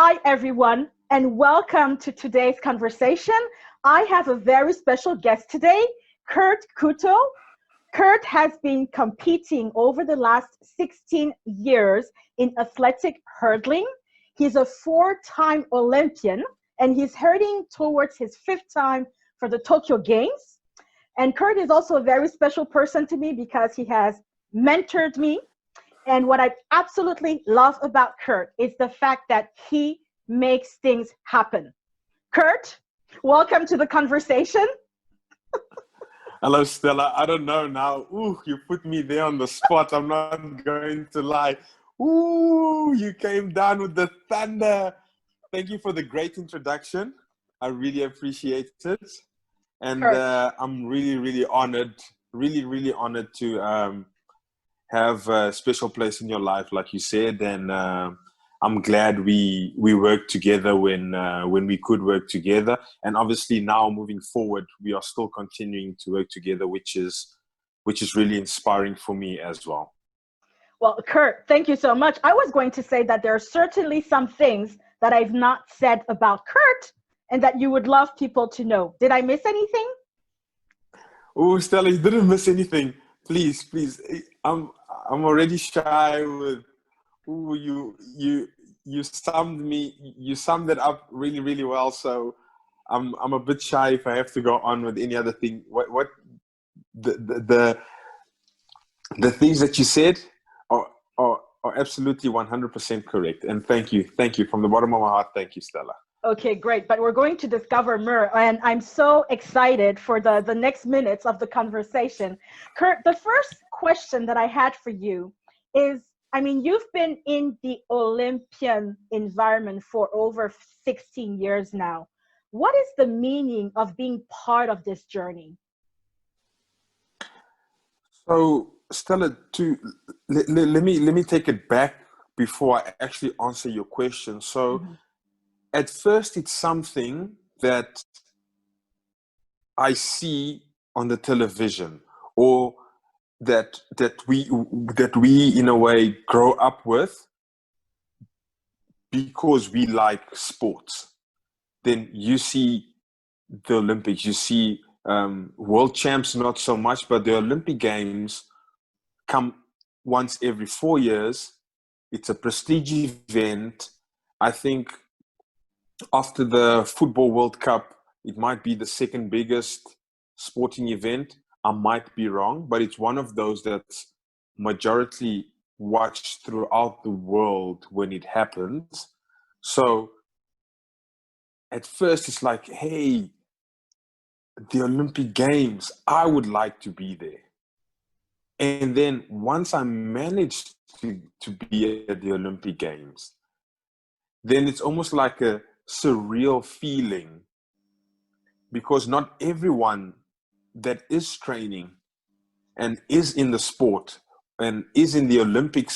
Hi, everyone, and welcome to today's conversation. I have a very special guest today, Kurt COUTO. Kurt has been competing over the last 16 years in athletic hurdling. He's a four-time Olympian, and he's heading towards his fifth time for the Tokyo Games. And Kurt is also a very special person to me because he has mentored me. And what I absolutely love about Kurt is the fact that he makes things happen. Kurt, welcome to the conversation. Hello, Stella. I don't know now. Ooh, you put me there on the spot. I'm not going to lie. Ooh, you came down with the thunder. Thank you for the great introduction. I really appreciate it. And I'm really honored, really honored to have a special place in your life, like you said. And I'm glad we worked together when we could work together. And obviously now moving forward, we are still continuing to work together, which is really inspiring for me as well. Well, Kurt, thank you so much. I was going to say that there are certainly some things that I've not said about Kurt and that you would love people to know. Did I miss anything? Oh, Stella, you didn't miss anything. Please. I'm already shy with, ooh, you summed it up really well. So I'm a bit shy if I have to go on with any other thing. What the things that you said are absolutely 100% correct. And thank you from the bottom of my heart. Thank you, Stella. Okay, great. But we're going to discover more. And I'm so excited for the next minutes of the conversation. Kurt, the first question that I had for you is, I mean, you've been in the Olympian environment for over 16 years now. What is the meaning of being part of this journey? So, Stella, let me take it back before I actually answer your question. So, at first, it's something that I see on the television, or that we in a way grow up with because we like sports. Then you see the Olympics, you see world champs, not so much, but the Olympic Games come once every 4 years. It's a prestige event. I think after the Football World Cup, it might be the second biggest sporting event. I might be wrong, but it's one of those that's majority watched throughout the world when it happens. So at first it's like, hey, the Olympic Games, I would like to be there. And then once I managed to be at the Olympic Games, then it's almost like a surreal feeling, because not everyone that is training and is in the sport and is in the Olympic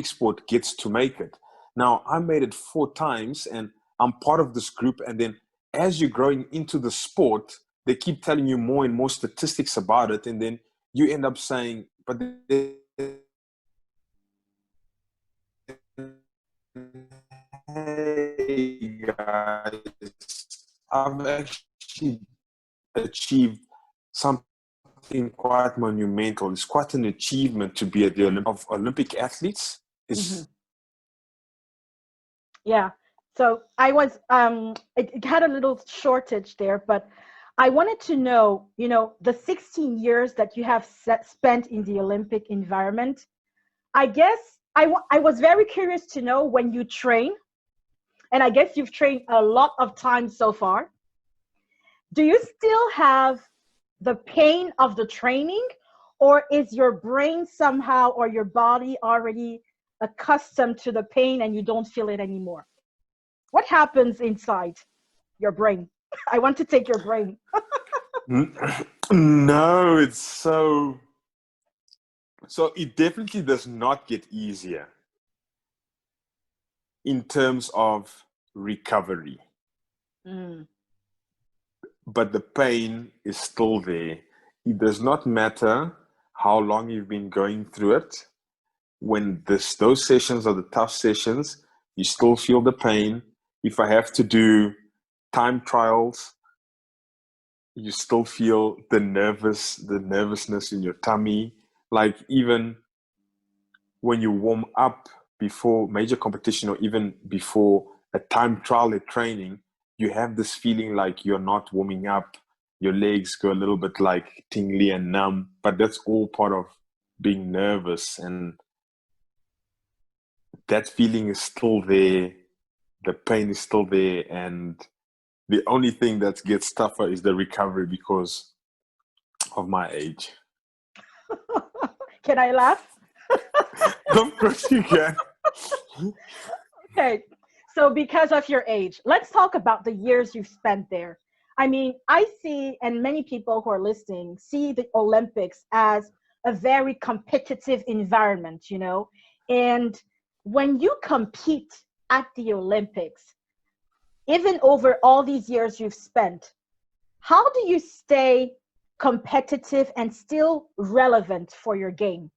sport gets to make it. Now, I made it 4 times and I'm part of this group. And then as you're growing into the sport, they keep telling you more and more statistics about it. And then you end up saying, but hey guys, I've actually achieved something quite monumental. It's quite an achievement to be at the Olympic athletes. Yeah. So I was, it had a little shortage there, but I wanted to know, the 16 years that you have spent in the Olympic environment. I guess I was very curious to know when you train, and I guess you've trained a lot of times so far. Do you still have the pain of the training, or is your brain somehow, or your body already accustomed to the pain and you don't feel it anymore? What happens inside your brain? I want to take your brain. No, it's so it definitely does not get easier in terms of recovery. But the pain is still there. It does not matter how long you've been going through it. When those sessions are the tough sessions, You still feel the pain. If I have to do time trials, you still feel the nervousness in your tummy. Like even when you warm up before major competition or even before a time trial at training, you have this feeling like you're not warming up. Your legs go a little bit like tingly and numb, but that's all part of being nervous. And that feeling is still there. The pain is still there. And the only thing that gets tougher is the recovery because of my age. Can I laugh? Of course you can. Okay. So because of your age, let's talk about the years you've spent there. I mean, I see, and many people who are listening see the Olympics as a very competitive environment, you know? And when you compete at the Olympics, even over all these years you've spent, how do you stay competitive and still relevant for your game?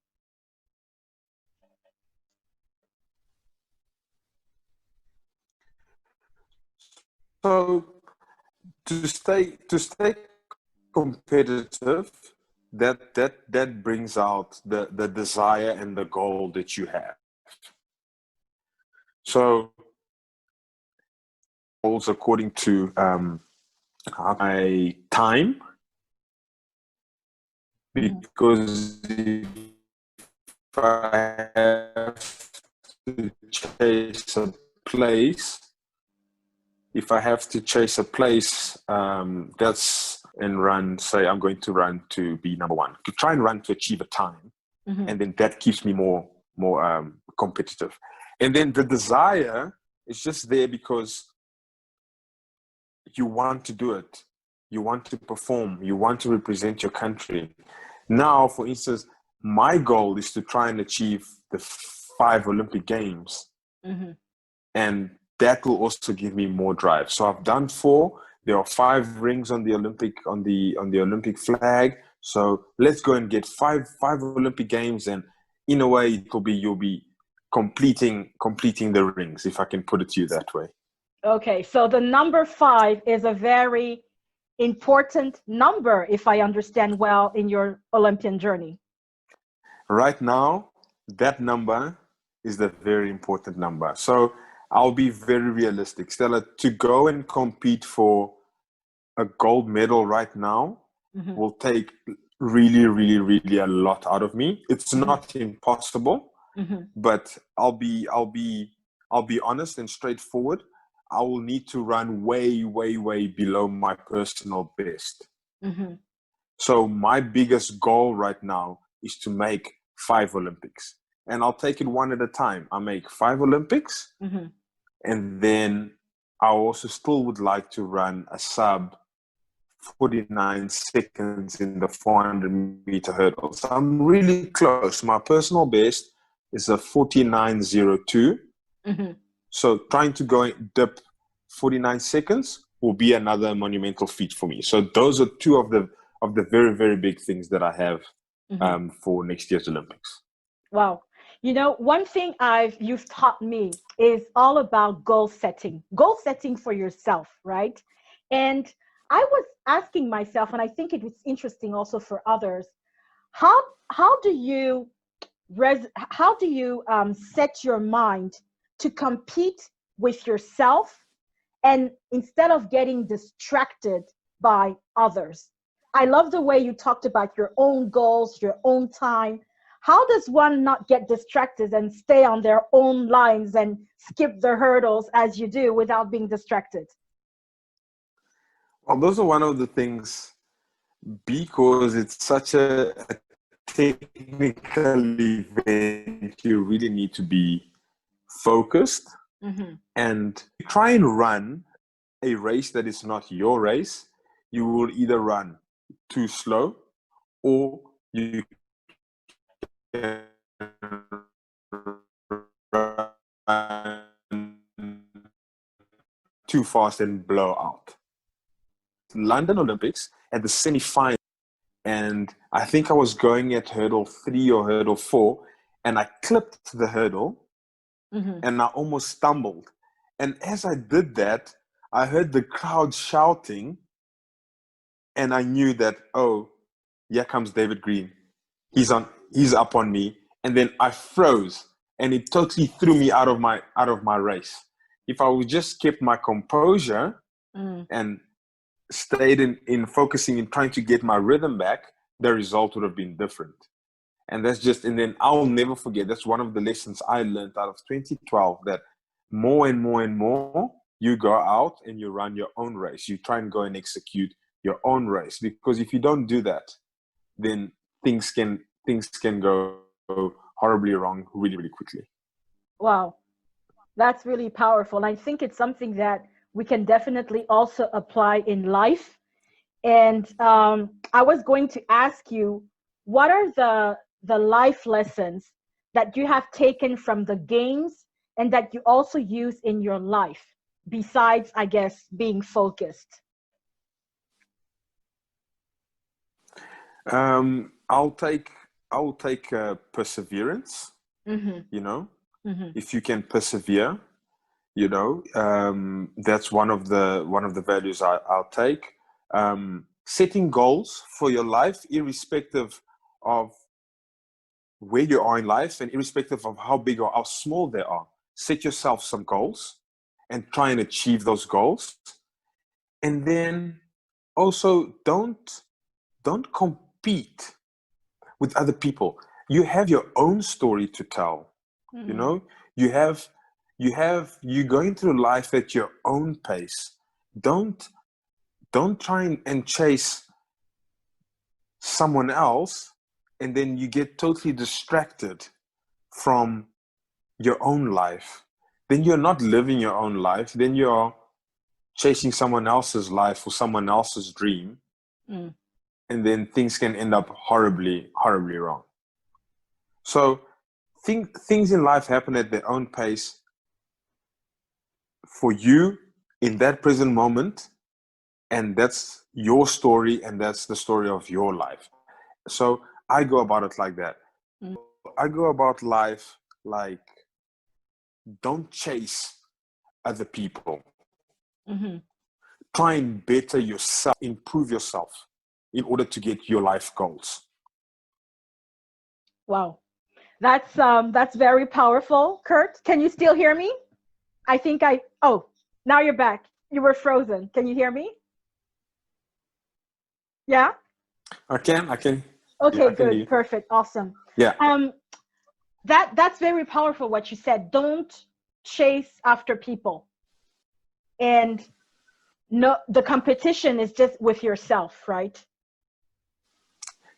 So to stay competitive, that brings out the desire and the goal that you have. So goals according to my time, because if I have to chase a place, that's and run, say I'm going to run to be number one. To try and run to achieve a time, and then that keeps me more competitive. And then the desire is just there because you want to do it. You want to perform. You want to represent your country. Now, for instance, my goal is to try and achieve the 5 Olympic Games. And that will also give me more drive. So I've done 4. There are 5 rings on the Olympic flag. So let's go and get five Olympic Games, and in a way, you'll be completing the rings, if I can put it to you that way. Okay, so the number 5 is a very important number, if I understand well, in your Olympian journey. Right now, that number is the very important number. So I'll be very realistic. Stella, to go and compete for a gold medal right now will take really, really, really a lot out of me. It's not impossible, but I'll be honest and straightforward. I will need to run way, way, way below my personal best. So my biggest goal right now is to make 5 Olympics. And I'll take it one at a time. I make 5 Olympics, and then I also still would like to run a sub 49 seconds in the 400-meter hurdle. So I'm really close. My personal best is a 49.02. So trying to go and dip 49 seconds will be another monumental feat for me. So those are 2 of the very, very big things that I have for next year's Olympics. Wow. You know, one thing you've taught me is all about goal setting for yourself, right? And I was asking myself, and I think it was interesting also for others, how do you set your mind to compete with yourself, and instead of getting distracted by others? I love the way you talked about your own goals, your own time. How does one not get distracted and stay on their own lines and skip the hurdles as you do without being distracted? Well, those are one of the things, because it's such a technical event, you really need to be focused and try and run a race that is not your race. You will either run too slow or you can run too fast and blow out. London Olympics at the semi-final, and I think I was going at hurdle 3 or hurdle 4, and I clipped the hurdle Mm-hmm. and I almost stumbled. And as I did that, I heard the crowd shouting, and I knew that, oh, here comes David Green. He's up on me. And then I froze, and it totally threw me out of my race. If I would just kept my composure and stayed in focusing and trying to get my rhythm back, the result would have been different. And and then I'll never forget, that's one of the lessons I learned out of 2012, that more and more and more, you go out and you run your own race. You try and go and execute your own race. Because if you don't do that, then things can go horribly wrong really, really quickly. Wow, that's really powerful. I think it's something that we can definitely also apply in life. And I was going to ask you, what are the life lessons that you have taken from the games and that you also use in your life, besides, I guess, being focused? I'll take perseverance. Mm-hmm. You know, Mm-hmm. if you can persevere, that's one of the values I'll take. Setting goals for your life, irrespective of where you are in life and irrespective of how big or how small they are. Set yourself some goals and try and achieve those goals. And then also don't compete with other people. You have your own story to tell. You know, you're going through life at your own pace. Don't try and chase someone else, and then you get totally distracted from your own life. Then you're not living your own life. Then you're chasing someone else's life or someone else's dream. Mm. And then things can end up horribly, horribly wrong. So things in life happen at their own pace for you in that present moment. And that's your story, and that's the story of your life. So I go about it like that. Mm. I go about life like, don't chase other people. Mm-hmm. Try and better yourself, improve yourself in order to get your life goals. Wow, that's very powerful. Kurt, can you still hear me? I think oh, now you're back. You were frozen. Can you hear me? Yeah? I can, yeah, Okay, I can good. hear. Perfect. Awesome. Yeah, Um, that's very powerful what you said. Don't chase after people. And no, the competition is just with yourself, right?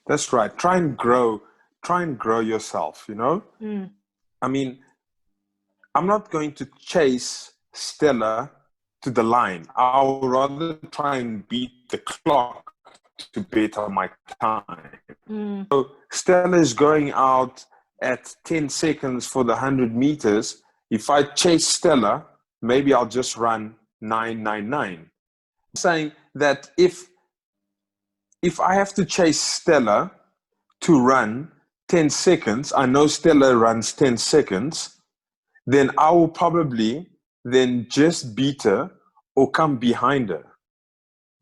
that's right. Try and grow yourself, Mm. I mean, I'm not going to chase Stella to the line. I'll rather try and beat the clock to better my time. Mm. So Stella is going out at 10 seconds for the 100 meters. If I chase Stella, maybe I'll just run 999. I'm saying that if I have to chase Stella to run 10 seconds, I know Stella runs 10 seconds, then I will probably then just beat her or come behind her.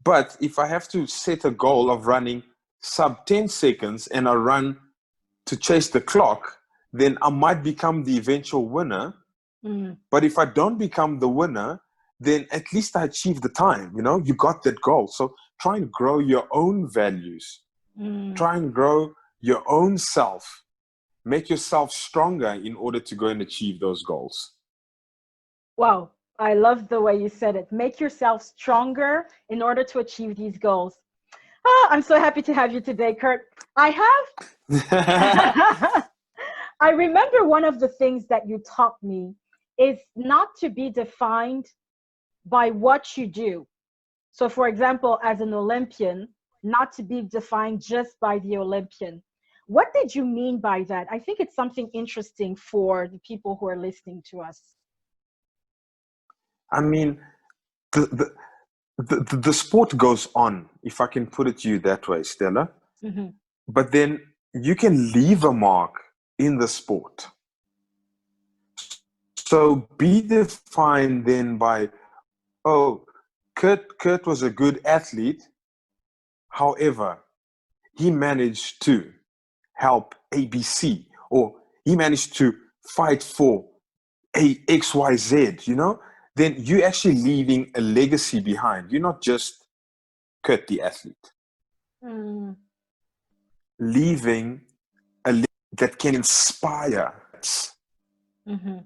But if I have to set a goal of running sub 10 seconds and I run to chase the clock, then I might become the eventual winner. Mm. But if I don't become the winner, then at least I achieved the time. You got that goal. So try and grow your own values. Mm. Try and grow your own self. Make yourself stronger in order to go and achieve those goals. Wow, I love the way you said it. Make yourself stronger in order to achieve these goals. Ah, I'm so happy to have you today, Kurt. I have, I remember one of the things that you taught me is not to be defined by what you do. So, for example, as an Olympian, not to be defined just by the Olympian. What did you mean by that? I think it's something interesting for the people who are listening to us. I mean, the sport goes on, if I can put it to you that way, Stella. Mm-hmm. But then you can leave a mark in the sport. So be defined then by, oh, Kurt was a good athlete. However, he managed to help ABC, or he managed to fight for a XYZ, then you're actually leaving a legacy behind. You're not just Kurt the athlete. Mm. Leaving a legacy that can inspire. Mm-hmm.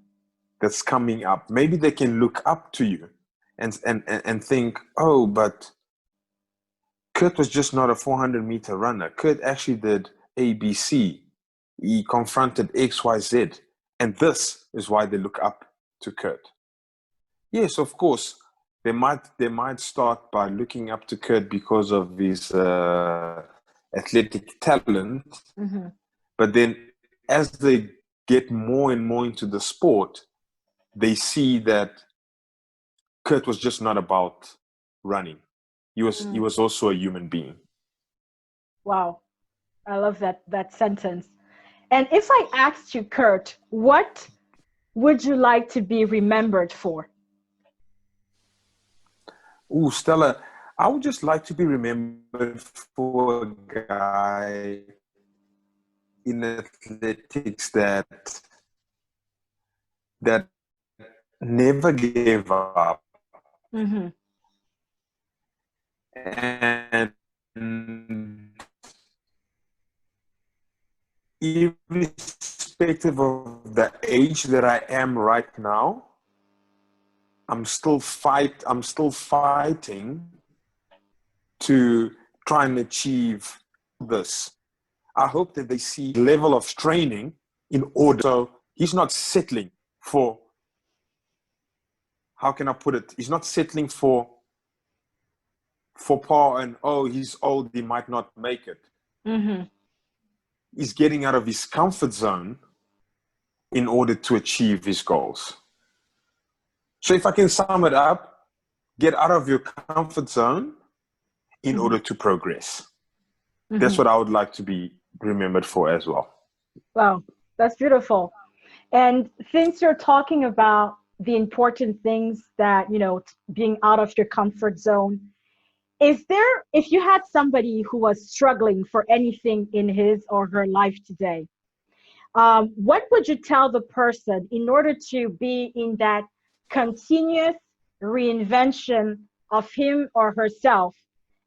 That's coming up. Maybe they can look up to you and think, oh, but Kurt was just not a 400-meter runner. Kurt actually did ABC. He confronted XYZ. And this is why they look up to Kurt. Yes, of course, they might start by looking up to Kurt because of his athletic talent. Mm-hmm. But then as they get more and more into the sport, they see that Kurt was just not about running. He was also a human being. Wow. I love that sentence. And if I asked you, Kurt, what would you like to be remembered for? Ooh, Stella, I would just like to be remembered for a guy in athletics that never gave up. Mm-hmm. And irrespective of the age that I am right now, I'm still fighting to try and achieve this. I hope that they see level of training in order. So he's not settling for, how can I put it? He's not settling for par and, oh, he's old, he might not make it. Mm-hmm. He's getting out of his comfort zone in order to achieve his goals. So if I can sum it up, get out of your comfort zone in order to progress. Mm-hmm. That's what I would like to be remembered for as well. Wow, that's beautiful. And since you're talking about the important things that, being out of your comfort zone, if you had somebody who was struggling for anything in his or her life today, what would you tell the person in order to be in that continuous reinvention of him or herself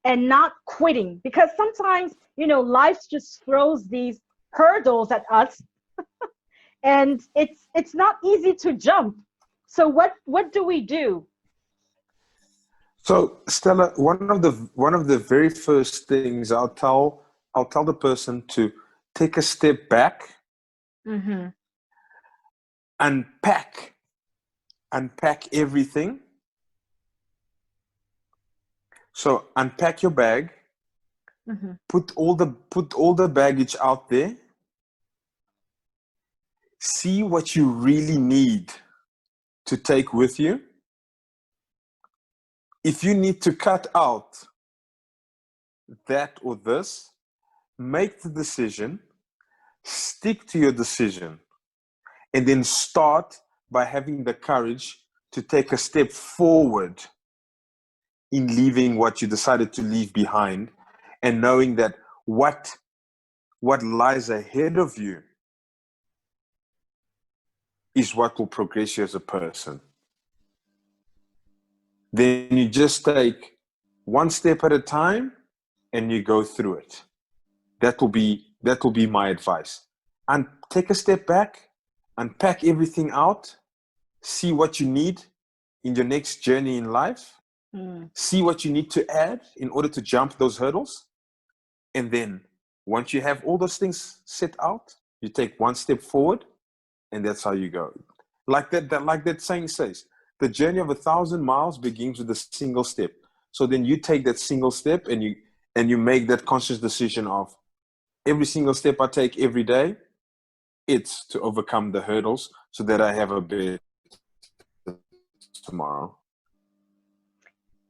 and not quitting? Because sometimes, life just throws these hurdles at us and it's not easy to jump. So what do we do? So Stella, one of the very first things I'll tell the person to take a step back, Mm-hmm. unpack everything. So unpack your bag, Mm-hmm. put all the baggage out there. See what you really need to take with you. If you need to cut out that or this, make the decision, stick to your decision, and then start by having the courage to take a step forward in leaving what you decided to leave behind, and knowing that what lies ahead of you is what will progress you as a person. Then you just take one step at a time and you go through it. That will be my advice. And take a step back, unpack everything out, see what you need in your next journey in life, see what you need to add in order to jump those hurdles. And then once you have all those things set out, you take one step forward, and that's how you go. Like that saying says, the journey of 1,000 miles begins with a single step. So then you take that single step and you make that conscious decision of, every single step I take every day, it's to overcome the hurdles so that I have a better tomorrow.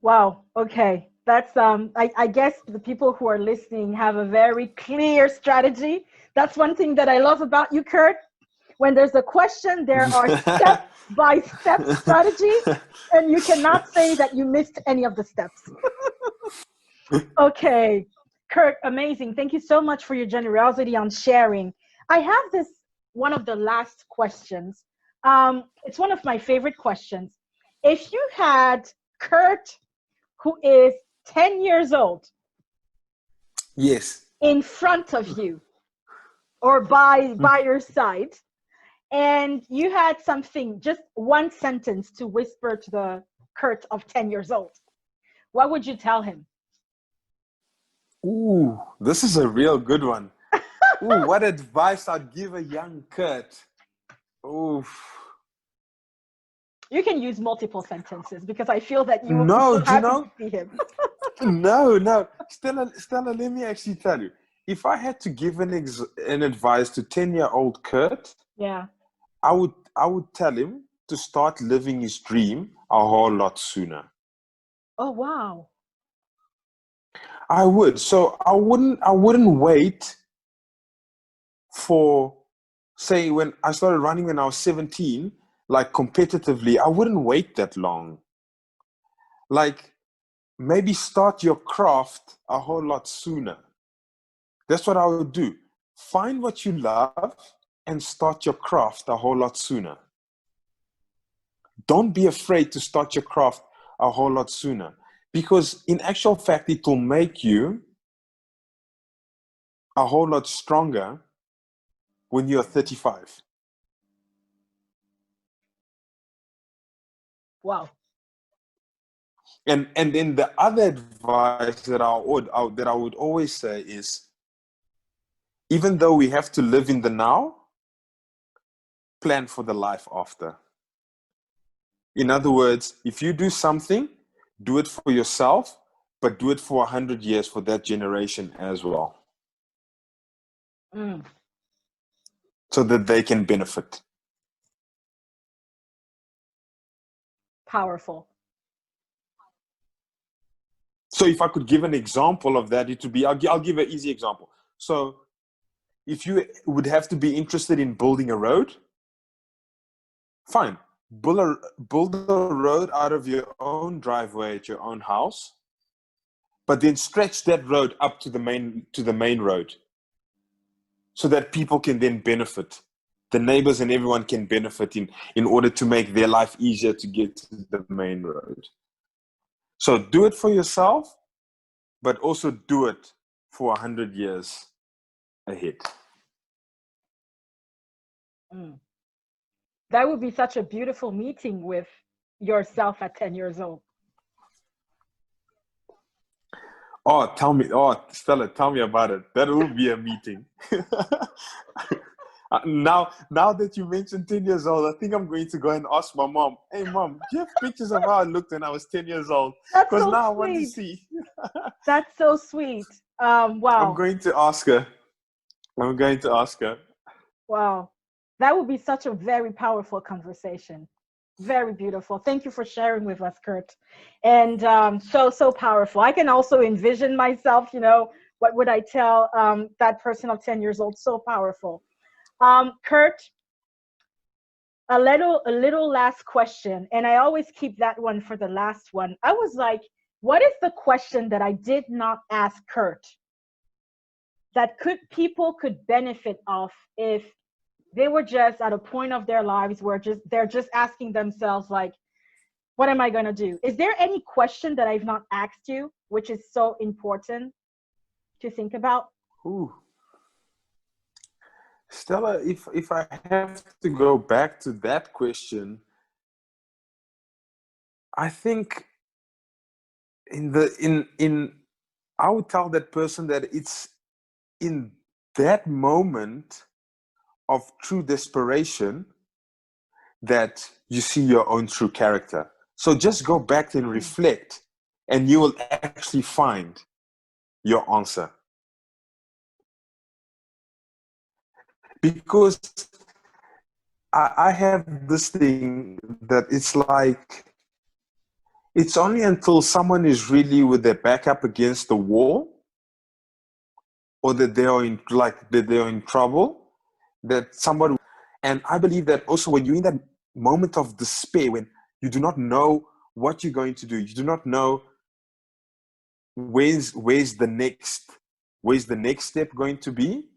Wow. Okay. That's I guess the people who are listening have a very clear strategy. That's one thing that I love about you, Kurt. When there's a question, there are step-by-step strategy, and you cannot say that you missed any of the steps. Okay, Kurt, amazing. Thank you so much for your generosity on sharing. I have this, one of the last questions. It's one of my favorite questions. If you had Kurt, who is 10 years old, Yes. in front of you or by your side, and you had something, just one sentence to whisper to the Kurt of 10 years old, what would you tell him? Ooh, this is a real good one. Ooh, what advice I'd give a young Kurt. Ooh. You can use multiple sentences because I feel that you will be No, so do you happy know? to see him. No. Stella, let me actually tell you. If I had to give an advice to 10-year-old Kurt, Yeah. I would tell him to start living his dream a whole lot sooner. Oh, wow. I would. So I wouldn't wait for, say, when I started running when I was 17, like competitively, I wouldn't wait that long. Like, maybe start your craft a whole lot sooner. That's what I would do. Find what you love and start your craft a whole lot sooner. Don't be afraid to start your craft a whole lot sooner, because in actual fact, it will make you a whole lot stronger when you're 35. Wow. And then the other advice that I would always say is, even though we have to live in the now, plan for the life after. In other words, if you do something, do it for yourself, but do it for 100 years for that generation as well. So that they can benefit. Powerful. So if I could give an example of that, it would be, I'll give an easy example. So if you would have to be interested in building a road, fine. Build a road out of your own driveway at your own house, but then stretch that road up to the main road, so that people can then benefit. The neighbors and everyone can benefit in order to make their life easier to get to the main road. So do it for yourself, but also do it for 100 years ahead. That would be such a beautiful meeting with yourself at 10 years old. Stella, tell me about it. That will be a meeting. Now that you mentioned 10 years old, I think I'm going to go and ask my mom, hey, Mom, do you have pictures of how I looked when I was 10 years old? Because now I want to see. That's so sweet. Wow. I'm going to ask her. Wow. That would be such a very powerful conversation. Very beautiful. Thank you for sharing with us, Kurt. And so powerful. I can also envision myself, what would I tell that person of 10 years old? So powerful. Kurt, a little last question. And I always keep that one for the last one. I was like, what is the question that I did not ask Kurt that people could benefit of if they were just at a point of their lives where they're just asking themselves, like, what am I going to do? Is there any question that I've not asked you, which is so important to think about? Ooh. Stella, if I have to go back to that question, I think I would tell that person that it's in that moment of true desperation that you see your own true character. So just go back and reflect, and you will actually find your answer. Because I have this thing that it's like, it's only until someone is really with their back up against the wall, or that they are in trouble, that somebody, And I believe that also when you're in that moment of despair, when you do not know what you're going to do, you do not know where's the next step going to be,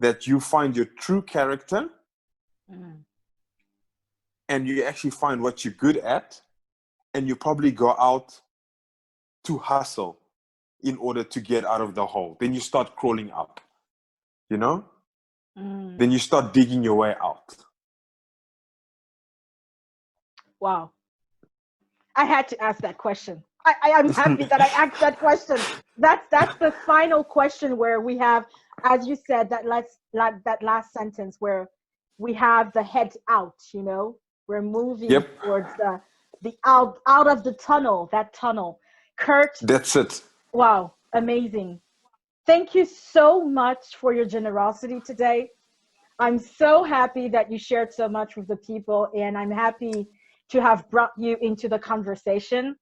that you find your true character, and you actually find what you're good at, and you probably go out to hustle in order to get out of the hole. Then you start crawling up, you know? Then you start digging your way out. Wow. I had to ask that question. I'm happy that I asked that question. That's the final question where we have, as you said, that last sentence where we have the head out, you know, we're moving towards the out of the tunnel, that tunnel. Kurt. That's it. Wow. Amazing. Thank you so much for your generosity today. I'm so happy that you shared so much with the people, and I'm happy to have brought you into the conversation.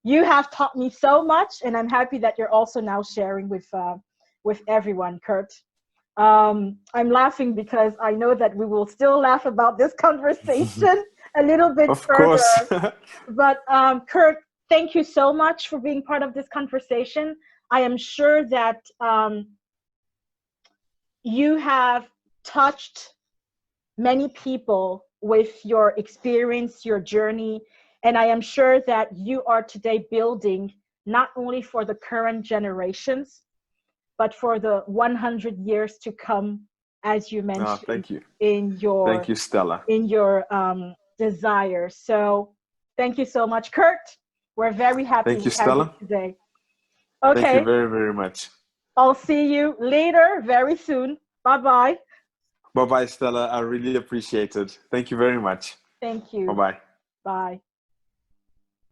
You have taught me so much, and I'm happy that you're also now sharing with everyone, Kurt. I'm laughing because I know that we will still laugh about this conversation a little bit further. Of course. But Kurt, thank you so much for being part of this conversation. I am sure that you have touched many people with your experience, your journey, and I am sure that you are today building not only for the current generations, but for the 100 years to come, as you mentioned. Thank you. Thank you, Stella. In your desire. So thank you so much, Kurt. We're very happy Thank you, to have Stella. you today. Okay. Thank you very, very much. I'll see you later, very soon. Bye-bye. Bye-bye, Stella. I really appreciate it. Thank you very much. Thank you. Bye-bye. Bye.